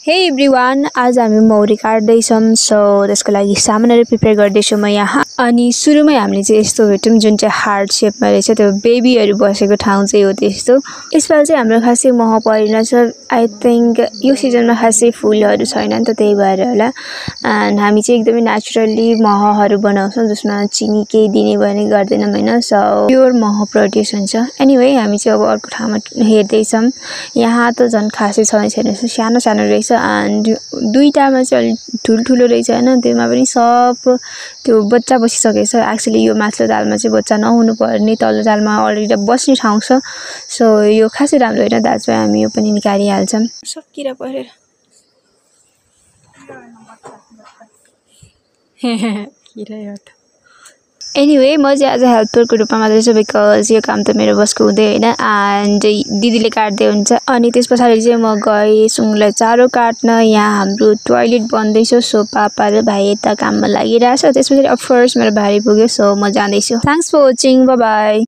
हे एभ्रिवान, आज हामी मौरी काट्दैछौँ। सो त्यसको लागि सामानहरू प्रिपेयर गर्दैछु म यहाँ। अनि सुरुमै हामीले चाहिँ यस्तो भेट्यौँ जुन चाहिँ हार्ट सेपमा रहेछ, त्यो बेबीहरू बसेको ठाउँ चाहिँ हो त्यस्तो। यसपालि चाहिँ हाम्रो खासै मह परेन छ। आई थिङ्क यो सिजनमा खासै फुलहरू छैन नि त, त्यही भएर होला। एन्ड हामी चाहिँ एकदमै नेचुरली महहरू बनाउँछौँ जसमा चिनी केही दिने भने गर्दैनौँ होइन। सो प्योर मह प्रड्युस हुन्छ। एनिवे हामी चाहिँ अब अर्को ठाउँमा हेर्दैछौँ। यहाँ त झन् खासै छैन, सानो सानो रहेछ। एन्ड दुईटामा चाहिँ अलिक ठुल्ठुलो रहेछ होइन, त्योमा पनि सब त्यो बच्चा बसिसकेको छ। एक्चुअली यो माथिल्लो दालमा चाहिँ बच्चा नहुनु पर्ने, तल्लो दालमा अलरेडी बस्ने ठाउँ छ। सो यो खासै राम्रो होइन, द्याट्स वाइ हामी यो पनि निकालिहाल्छौँ। सकिरा परेर एनिवे म चाहिँ आज हेल्परको रूपमा मात्रै छु, बिकज यो काम त मेरो बसको हुँदै होइन। एन्ड दिदीले काट्दै हुन्छ। अनि त्यस पछाडि चाहिँ म गएँ सुँगुरलाई चारो काट्न। यहाँ हाम्रो टोयलेट बन्दैछ। सो पापा र भाइ यता काममा लागिरहेछ। त्यस पछाडि अफकोर्स मेरो भाइ पुग्यो। सो म जाँदैछु। Thanks for watching, bye by.